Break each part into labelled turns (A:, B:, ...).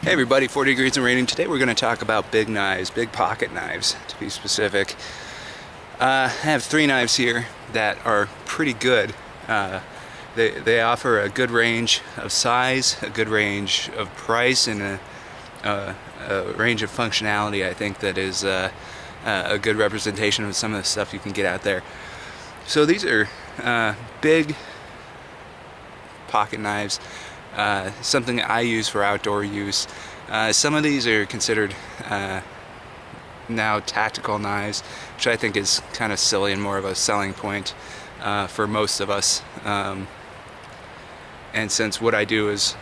A: Hey everybody, 40 degrees and raining. Today we're going to talk about big knives, big pocket knives to be specific. I have three knives here that are pretty good. They offer a good range of size, a good range of price, and a range of functionality. I think that is a good representation of some of the stuff you can get out there. So these are big pocket knives. Something I use for outdoor use. Some of these are considered now tactical knives, which I think is kind of silly and more of a selling point for most of us. And since what I do is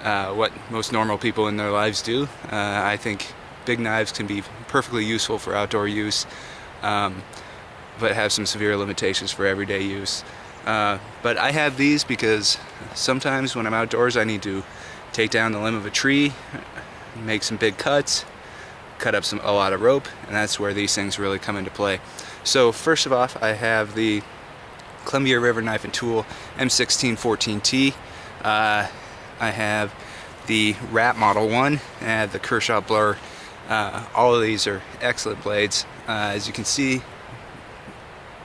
A: what most normal people in their lives do, I think big knives can be perfectly useful for outdoor use, but have some severe limitations for everyday use. But I have these because sometimes when I'm outdoors I need to take down the limb of a tree, make some big cuts, cut up a lot of rope, and that's where these things really come into play. So first of all, I have the Columbia River Knife and Tool M16-14T. I have the Rat Model 1 and the Kershaw Blur. All of these are excellent blades. As you can see,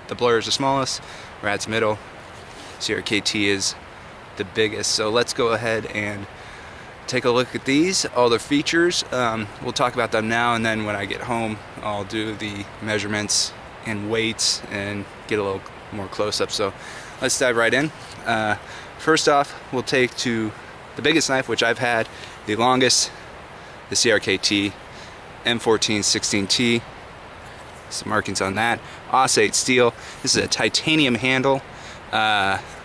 A: the Blur is the smallest, Rat's middle, CRKT is the biggest. So let's go ahead and take a look at these, all their features. We'll talk about them now, and then when I get home I'll do the measurements and weights and get a little more close-up. So let's dive right in. First off, we'll take to the biggest knife, which I've had the longest, the CRKT M16-14T. Some markings on that. Osate steel. This is a titanium handle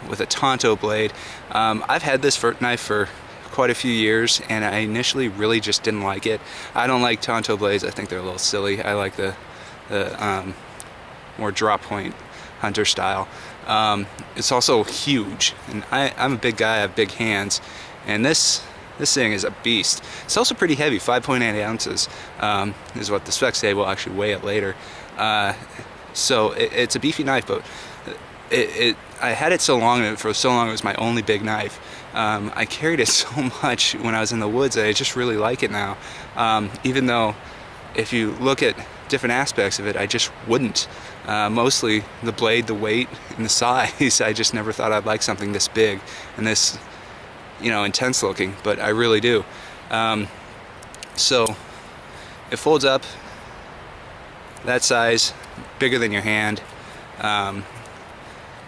A: with a Tonto blade. I've had this knife for quite a few years, and I initially really just didn't like it. I don't like Tonto blades. I think they're a little silly. I like the more drop point hunter style. It's also huge, and I'm a big guy. I have big hands, and this thing is a beast. It's also pretty heavy, 5.8 ounces is what the specs say. We'll actually weigh it later. So it's a beefy knife, but I had it so long, and for so long it was my only big knife. I carried it so much when I was in the woods that I just really like it now. Even though if you look at different aspects of it, I just wouldn't. Mostly the blade, the weight, and the size. I just never thought I'd like something this big and this, intense looking, but I really do. So it folds up that size, bigger than your hand.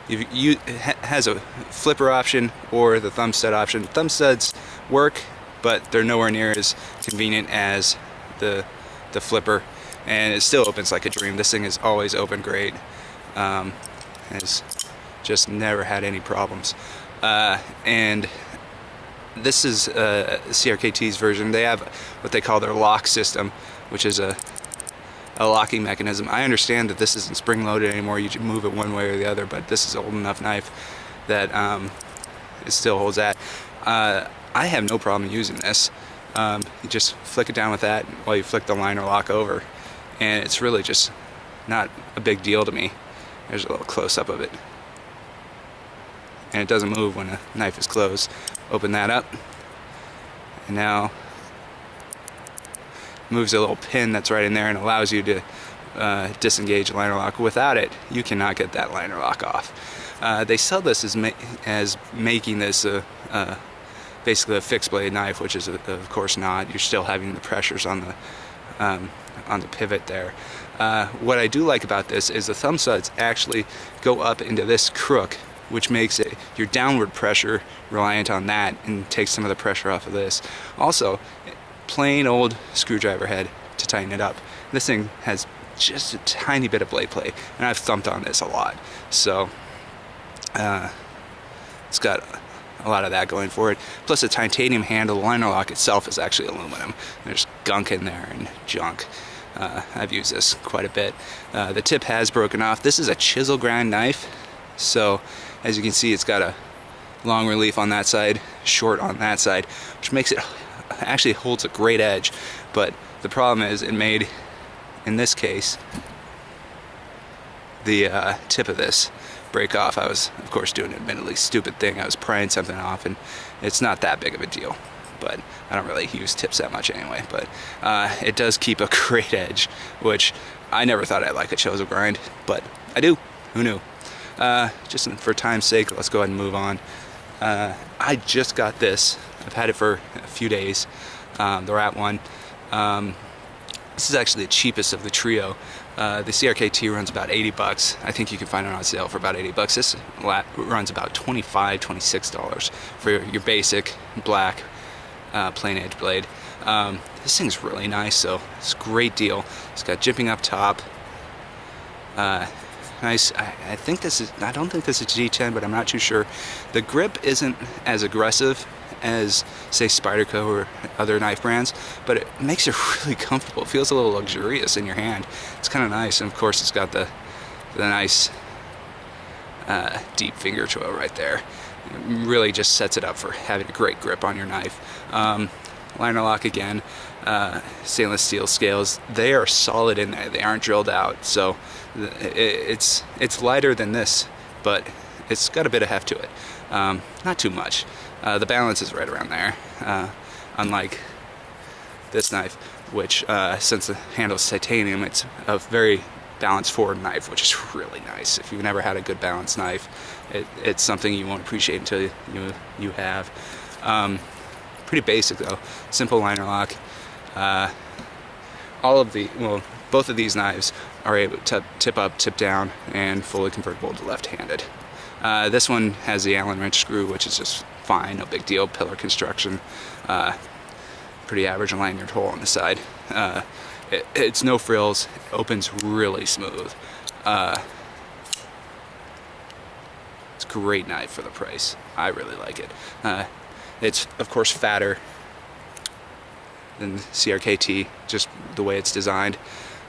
A: It has a flipper option or the thumb stud option. Thumb studs work, but they're nowhere near as convenient as the flipper, and it still opens like a dream. This thing is always open great. Has just never had any problems. And this is CRKT's version. They have what they call their lock system, which is a locking mechanism. I understand that this isn't spring-loaded anymore. You can move it one way or the other, but this is an old enough knife that it still holds that. I have no problem using this. You just flick it down with that while you flick the liner lock over, and it's really just not a big deal to me. There's a little close-up of it, and it doesn't move when a knife is closed. Open that up, and now moves a little pin that's right in there and allows you to disengage the liner lock. Without it, you cannot get that liner lock off. They sell this as making this basically a fixed blade knife, which is of course not. You're still having the pressures on the pivot there. What I do like about this is the thumb studs actually go up into this crook, which makes it your downward pressure reliant on that and takes some of the pressure off of this. Also, plain old screwdriver head to tighten it up. This thing has just a tiny bit of blade play, and I've thumped on this a lot, so it's got a lot of that going for it. Plus a titanium handle. The liner lock itself is actually aluminum. There's gunk in there and junk. I've used this quite a bit. The tip has broken off. This is a chisel grind knife, so as you can see, it's got a long relief on that side, short on that side, which makes it actually holds a great edge. But the problem is it made, in this case, the tip of this break off. I was, of course, doing an admittedly stupid thing. I was prying something off, and it's not that big of a deal. but I don't really use tips that much anyway. But it does keep a great edge, which I never thought I'd like a chisel grind, but I do. Who knew? Just for time's sake, let's go ahead and move on. I just got this. I've had it for a few days, the Rat one. This is actually the cheapest of the trio. The CRKT runs about 80 bucks. I think you can find it on sale for about 80 bucks. This runs about $25, $26 for your basic black plain edge blade. This thing's really nice, so it's a great deal. It's got jimping up top. Nice. I think this is, I don't think this is G10, but I'm not too sure. The grip isn't as aggressive as, say, Spyderco or other knife brands, but it makes it really comfortable. It feels a little luxurious in your hand. It's kind of nice, and of course it's got the nice deep finger choil right there. It really just sets it up for having a great grip on your knife. Liner lock again, stainless steel scales. They are solid in there. They aren't drilled out, so it's lighter than this, but it's got a bit of heft to it. Not too much. The balance is right around there, unlike this knife, which since the handle's titanium, it's a very balanced forward knife, which is really nice. If you've never had a good balanced knife, it's something you won't appreciate until you have. Pretty basic though. Simple liner lock. Both of these knives are able to tip up, tip down, and fully convertible to left-handed. This one has the Allen wrench screw, which is just fine, no big deal. Pillar construction, pretty average lanyard hole on the side. It's no frills, it opens really smooth. It's a great knife for the price. I really like it. It's of course fatter than CRKT, just the way it's designed,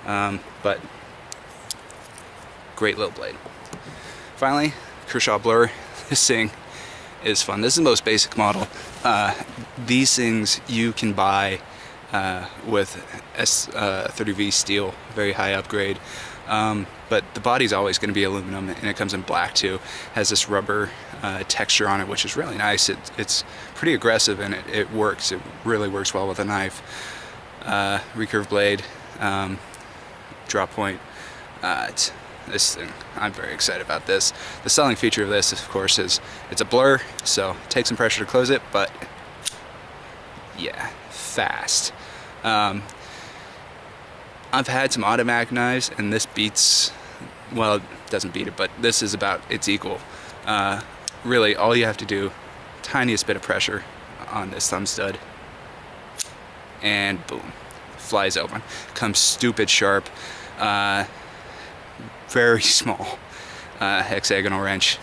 A: but great little blade. Finally, Kershaw Blur. This thing is fun. This is the most basic model. These things you can buy with S30V steel, very high upgrade. But the body's always going to be aluminum, and it comes in black too. Has this rubber texture on it, which is really nice. It's pretty aggressive, and it works. It really works well with a knife. Recurve blade, drop point. This thing, I'm very excited about this. The selling feature of this, of course, is it's a blur, so it takes some pressure to close it, but yeah, fast. I've had some automatic knives, and this beats, well, it doesn't beat it, but this is about its equal. Really, all you have to do, tiniest bit of pressure on this thumb stud, and boom, flies open. Comes stupid sharp. Very small hexagonal wrench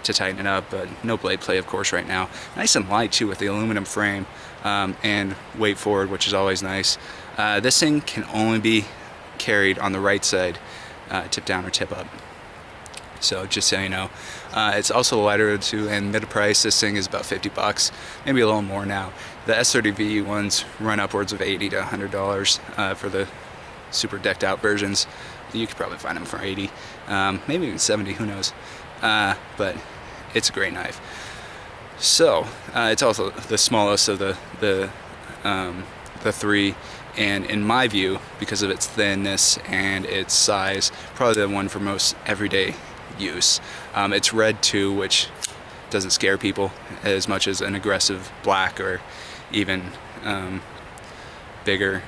A: to tighten it up, but no blade play, of course, right now. Nice and light too with the aluminum frame, and weight forward, which is always nice. This thing can only be carried on the right side, tip down or tip up. So just so you know, it's also lighter too, and mid-price. This thing is about 50 bucks, maybe a little more now. The S30V ones run upwards of $80 to $100 for the super decked out versions. You could probably find them for 80, maybe even 70, who knows. But it's a great knife. So it's also the smallest of the three, and in my view, because of its thinness and its size, probably the one for most everyday use. It's red too, which doesn't scare people as much as an aggressive black or even bigger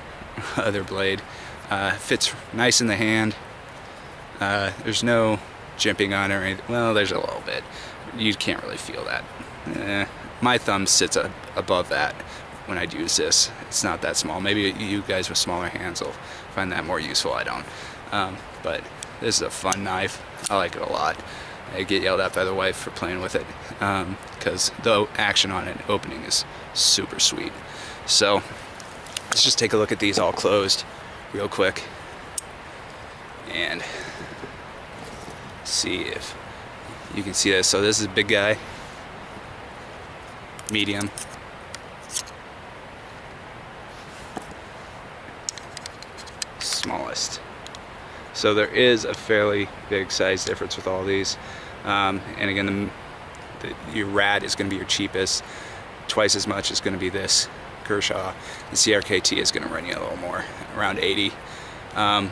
A: other blade. Fits nice in the hand. There's no jimping on it or anything. Well, there's a little bit. You can't really feel that. My thumb sits above that when I use this. It's not that small. Maybe you guys with smaller hands will find that more useful. I don't. But this is a fun knife. I like it a lot. I get yelled at by the wife for playing with it because the action on it, opening, is super sweet. So let's just take a look at these all closed real quick and see if you can see this. So this is a big guy, medium, smallest. So there is a fairly big size difference with all these. And again, your Rat is going to be your cheapest. twice as much is going to be this Kershaw. The CRKT is going to run you a little more, around 80. I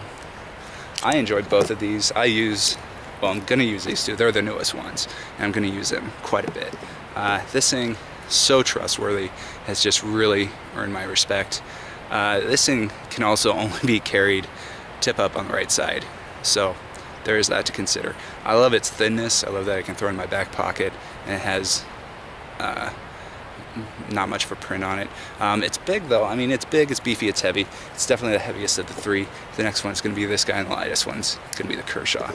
A: enjoyed both of these. I'm going to use these two. They're the newest ones, and I'm going to use them quite a bit. This thing, so trustworthy, has just really earned my respect. This thing can also only be carried tip up on the right side, so there is that to consider. I love its thinness. I love that I can throw it in my back pocket, and it has not much of a print on it. It's big though. I mean, it's big, it's beefy, it's heavy. It's definitely the heaviest of the three. The next one's going to be this guy, and the lightest one's going to be the Kershaw.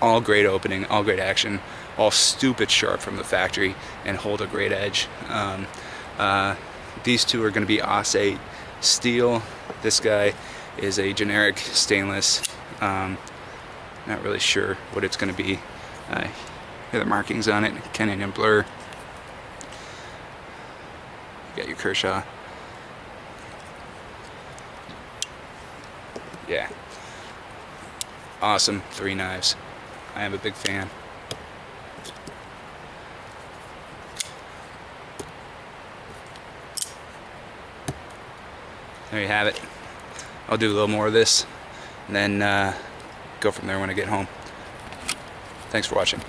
A: All great opening, all great action, all stupid sharp from the factory, and hold a great edge. These two are going to be AUS 8 steel. This guy is a generic stainless. Not really sure what it's going to be. Here are the markings on it. Kershaw Blur. You got your Kershaw. Yeah. Awesome 3 knives. I am a big fan. There you have it. I'll do a little more of this and then go from there when I get home. Thanks for watching.